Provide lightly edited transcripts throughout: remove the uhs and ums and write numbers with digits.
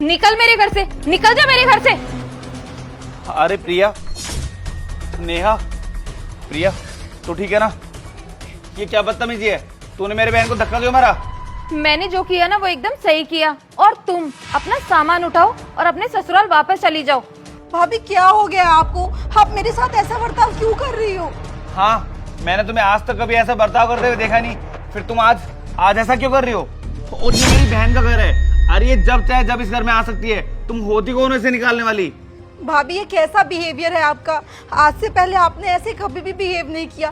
निकल मेरे घर से, निकल जा मेरे घर से। अरे प्रिया, नेहा, प्रिया तू ठीक है ना? ये क्या बदतमीजी है? तूने मेरे बहन को धक्का क्यों मारा? मैंने जो किया ना वो एकदम सही किया। और तुम अपना सामान उठाओ और अपने ससुराल वापस चली जाओ। भाभी क्या हो गया आपको? आप मेरे साथ ऐसा बर्ताव क्यों कर रही हो? हाँ, मैंने तुम्हें आज तक कभी ऐसा बर्ताव करते हुए देखा नहीं, फिर तुम आज ऐसा क्यों कर रही हो? और ये मेरी बहन का घर है। अरे ये जब चाहे जब इस घर में आ सकती है। तुम होती कौन हो इसे निकालने वाली? भाभी ये कैसा बिहेवियर है आपका? आज से पहले आपने ऐसे कभी भी बिहेव नहीं किया।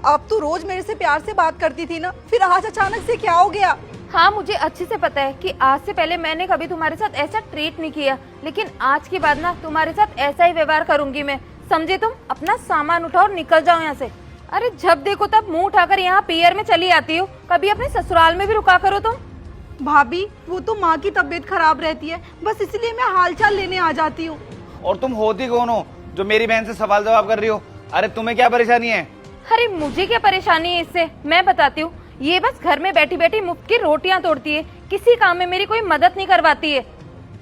आप तो रोज मेरे से प्यार से बात करती थी ना, फिर आज अचानक से क्या हो गया? हाँ, मुझे अच्छे से पता है कि आज से पहले मैंने कभी तुम्हारे साथ ऐसा ट्रीट नहीं किया, लेकिन आज के बाद ना तुम्हारे साथ ऐसा ही व्यवहार करूंगी मैं। समझे तुम? अपना सामान उठाओ और निकल जाओ यहाँ से। अरे जब देखो तब मुंह उठाकर यहाँ पीयर में चली आती हो, कभी अपने ससुराल में भी रुका करो तुम। भाभी वो तो माँ की तबीयत खराब रहती है, बस इसलिए मैं हालचाल लेने आ जाती हूँ। और तुम होती कौन हो जो मेरी बहन से सवाल जवाब कर रही हो? अरे तुम्हें क्या परेशानी है? अरे मुझे क्या परेशानी है इससे, मैं बताती हूँ। ये बस घर में बैठी बैठी मुफ्त की रोटियां तोड़ती है, किसी काम में मेरी कोई मदद नहीं करवाती है।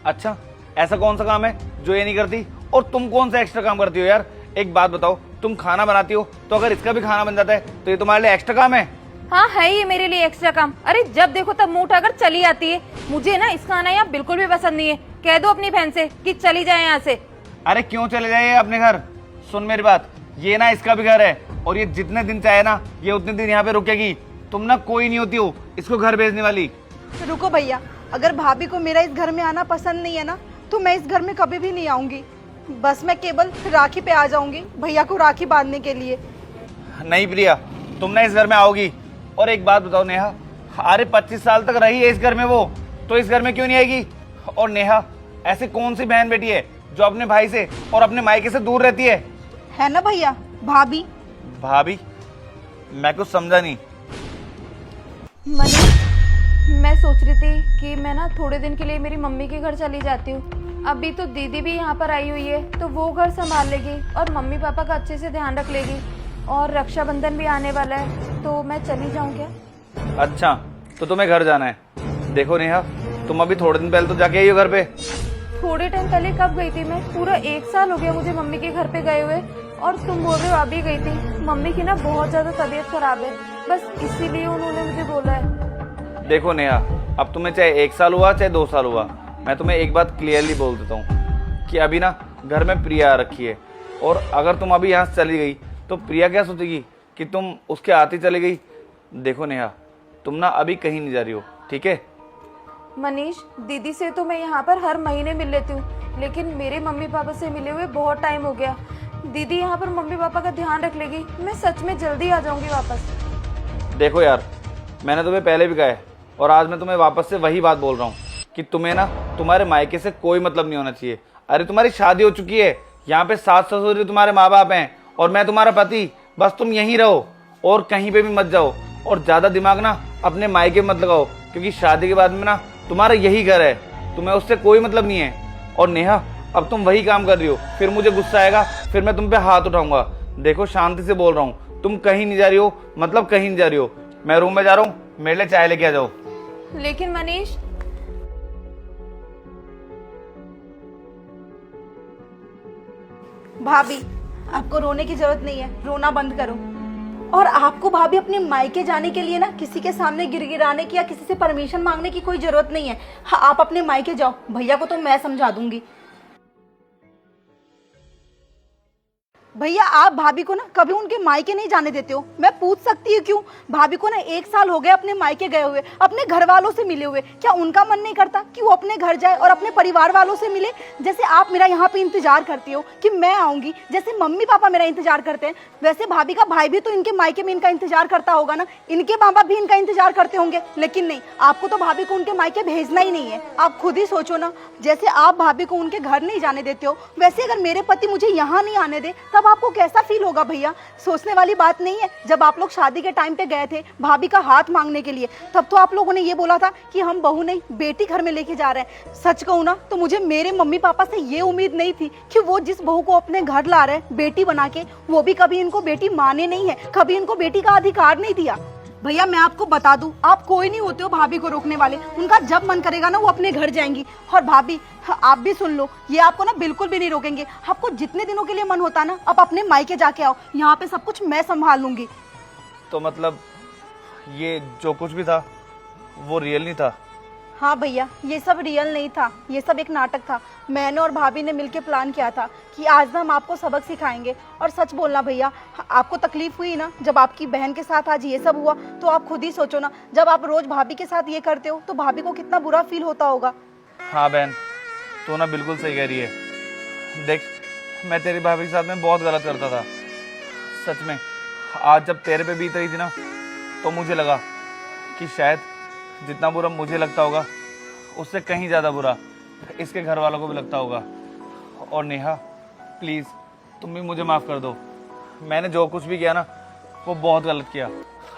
अच्छा, ऐसा कौन सा काम है जो ये नहीं करती? और तुम कौन सा एक्स्ट्रा काम करती हो यार? एक बात बताओ, तुम खाना बनाती हो तो अगर इसका भी खाना बन जाता है तो ये तुम्हारे लिए एक्स्ट्रा काम है? हाँ है ये मेरे लिए एक्स्ट्रा काम। अरे जब देखो तब मुंह उठाकर चली आती है। मुझे ना इसका आना यहाँ बिल्कुल भी पसंद नहीं है। कह दो अपनी बहन से कि चली जाए यहाँ से। अरे क्यों चले जाइए अपने घर? सुन मेरी बात, ये ना इसका भी घर है और ये जितने दिन चाहे ना ये उतने दिन यहाँ पे रुकेगी। तुम ना कोई नहीं होती हो इसको घर भेजने वाली। रुको भैया, अगर भाभी को मेरा इस घर में आना पसंद नहीं है ना, तो मैं इस घर में कभी भी नहीं आऊंगी। बस मैं केवल राखी पे आ जाऊंगी, भैया को राखी बांधने के लिए। नहीं प्रिया, तुम ना इस घर में आओगी। और एक बात बताओ नेहा, अरे 25 साल तक रही है इस घर में वो, तो इस घर में क्यों नहीं आएगी? और नेहा, ऐसी कौन सी बहन बेटी है जो अपने भाई से और अपने मायके से दूर रहती है ना भैया? भाभी भाभी? मैं कुछ समझा नहीं। मनीष, मैं सोच रही थी कि मैं ना थोड़े दिन के लिए मेरी मम्मी के घर चली जाती हूँ। अभी तो दीदी भी यहाँ पर आई हुई है, तो वो घर संभाल लेगी और मम्मी पापा का अच्छे से ध्यान रख लेगी। और रक्षाबंधन भी आने वाला है, तो मैं चली जाऊँ क्या? अच्छा, तो तुम्हें घर जाना है? देखो नेहा, तुम अभी थोड़े दिन पहले तो जाके आई हो घर पे। थोड़े टाइम पहले कब गई थी मैं? पूरा 1 साल हो गया मुझे मम्मी के घर पे गए हुए। और तुम बोल रहे हो अभी गई थी? मम्मी की ना बहुत ज्यादा तबीयत खराब है, बस इसीलिए उन्होंने मुझे बोला है। देखो नेहा, अब तुम्हें चाहे 1 साल हुआ चाहे 2 साल हुआ, मैं तुम्हें एक बात क्लियरली बोल देता हूँ कि अभी ना घर में प्रिया आ रखी है। और अगर तुम अभी यहाँ से चली गई तो प्रिया क्या सोचेगी कि तुम उसके आते चली गई? देखो नेहा, तुम ना अभी कहीं नहीं जा रही हो, ठीक है? मनीष, दीदी से तो मैं यहाँ पर हर महीने मिल लेती हूँ, लेकिन मेरे मम्मी पापा से मिले हुए बहुत टाइम हो गया। दीदी यहाँ पर मम्मी पापा का ध्यान रख लेगी, मैं सच में जल्दी आ जाऊंगी वापस। देखो यार, मैंने तुम्हें पहले भी कहा है और आज मैं तुम्हें वापस से वही बात बोल रहा हूँ कि तुम्हें ना तुम्हारे मायके से कोई मतलब नहीं होना चाहिए। अरे तुम्हारी शादी हो चुकी है, यहाँ पे सास ससुर तुम्हारे माँ बाप हैं और मैं तुम्हारा पति। बस तुम यहीं रहो और कहीं पे भी मत जाओ। और ज्यादा दिमाग ना अपने मायके मत लगाओ, क्योंकि शादी के बाद में ना तुम्हारा यही घर है, तुम्हें उससे कोई मतलब नहीं है। और नेहा, अब तुम वही काम कर रही हो, फिर मुझे गुस्सा आएगा, फिर मैं तुम पे हाथ उठाऊंगा। देखो शांति से बोल रहा हूँ, तुम कहीं नहीं जा रही हो, मतलब कहीं नहीं जा रही हो। मैं रूम में जा रहा हूँ, मेरे लिए चाय लेके आ जाओ। लेकिन मनीष, भाभी आपको रोने की जरूरत नहीं है, रोना बंद करो। और आपको भाभी अपने मायके जाने के लिए ना किसी के सामने गिड़गिड़ाने की या किसी से परमिशन मांगने की कोई जरूरत नहीं है। हाँ, आप अपने मायके जाओ, भैया को तो मैं समझा दूंगी। भैया आप भाभी को ना कभी उनके मायके नहीं जाने देते हो। मैं पूछ सकती हूँ क्यों? भाभी को ना 1 साल हो गया अपने मायके गए हुए, अपने घर वालों से मिले हुए। क्या उनका मन नहीं करता कि वो अपने घर जाए और अपने परिवार वालों से मिले? जैसे आप मेरा यहाँ पे इंतजार करती हो कि मैं आऊंगी, जैसे मम्मी पापा मेरा इंतजार करते हैं, वैसे भाभी का भाई भी तो इनके मायके में इनका इंतजार करता होगा ना। इनके माँ बाप भी इनका इंतजार करते होंगे, लेकिन नहीं, आपको तो भाभी को उनके मायके भेजना ही नहीं है। आप खुद ही सोचो ना, जैसे आप भाभी को उनके घर नहीं जाने देते हो, वैसे अगर मेरे पति मुझे यहाँ नहीं आने दे तब आपको कैसा फील होगा भैया? सोचने वाली बात नहीं है। जब आप लोग शादी के टाइम पे गए थे भाभी का हाथ मांगने के लिए, तब तो आप लोगों ने ये बोला था कि हम बहू नहीं बेटी घर में लेके जा रहे हैं। सच कहूँ ना तो मुझे मेरे मम्मी पापा से ये उम्मीद नहीं थी कि वो जिस बहू को अपने घर ला रहे हैं बेटी बना के, वो भी कभी इनको बेटी माने नहीं है, कभी इनको बेटी का अधिकार नहीं दिया। भैया मैं आपको बता दूं, आप कोई नहीं होते हो भाभी को रोकने वाले। उनका जब मन करेगा ना वो अपने घर जाएंगी। और भाभी आप भी सुन लो, ये आपको ना बिल्कुल भी नहीं रोकेंगे। आपको जितने दिनों के लिए मन होता ना, आप अपने मायके जाके आओ, यहाँ पे सब कुछ मैं संभाल लूंगी। तो मतलब ये जो कुछ भी था वो रियल नहीं था? हाँ भैया, ये सब रियल नहीं था, ये सब एक नाटक था। मैंने और भाभी ने मिलकर प्लान किया था कि आज ना हम आपको सबक सिखाएंगे। और सच बोलना भैया, आपको तकलीफ हुई ना जब आपकी बहन के साथ आज ये सब हुआ, तो आप खुद ही सोचो ना, जब आप रोज भाभी के साथ ये करते हो तो भाभी को कितना बुरा फील होता होगा। हाँ बहन, तू ना बिल्कुल सही कह रही है। देख, मैं तेरी भाभी के साथ में बहुत गलत करता था सच में। आज जब तेरे पे बीत रही थी ना, तो मुझे लगा कि शायद जितना बुरा मुझे लगता होगा उससे कहीं ज़्यादा बुरा इसके घर वालों को भी लगता होगा। और नेहा प्लीज़ तुम भी मुझे माफ़ कर दो। मैंने जो कुछ भी किया ना वो बहुत गलत किया।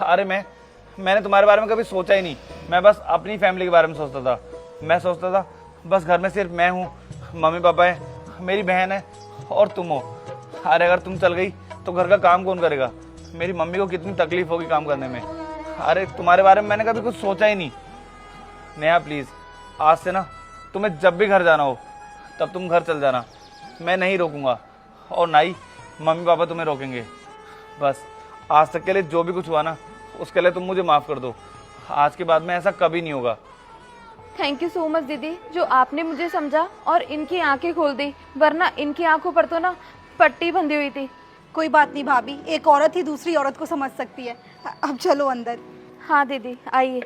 अरे मैंने तुम्हारे बारे में कभी सोचा ही नहीं। मैं बस अपनी फैमिली के बारे में सोचता था। मैं सोचता था बस घर में सिर्फ मैं हूँ, मम्मी पापा है, मेरी बहन है और तुम हो। अरे अगर तुम चल गई तो घर का काम कौन करेगा? मेरी मम्मी को कितनी तकलीफ होगी काम करने में। अरे तुम्हारे बारे में मैंने कभी कुछ सोचा ही नहीं। नेहा प्लीज़, आज से ना तुम्हें जब भी घर जाना हो तब तुम घर चल जाना। मैं नहीं रोकूंगा और ना ही मम्मी पापा तुम्हें रोकेंगे। बस आज तक के लिए जो भी कुछ हुआ ना उसके लिए तुम मुझे माफ़ कर दो। आज के बाद में ऐसा कभी नहीं होगा। थैंक यू सो मच दीदी, जो आपने मुझे समझा और इनकी आंखें खोल दी, वरना इनकी आंखों पर तो ना पट्टी बंधी हुई थी। कोई बात नहीं भाभी, एक औरत ही दूसरी औरत को समझ सकती है। अब चलो अंदर। हाँ दीदी आइए।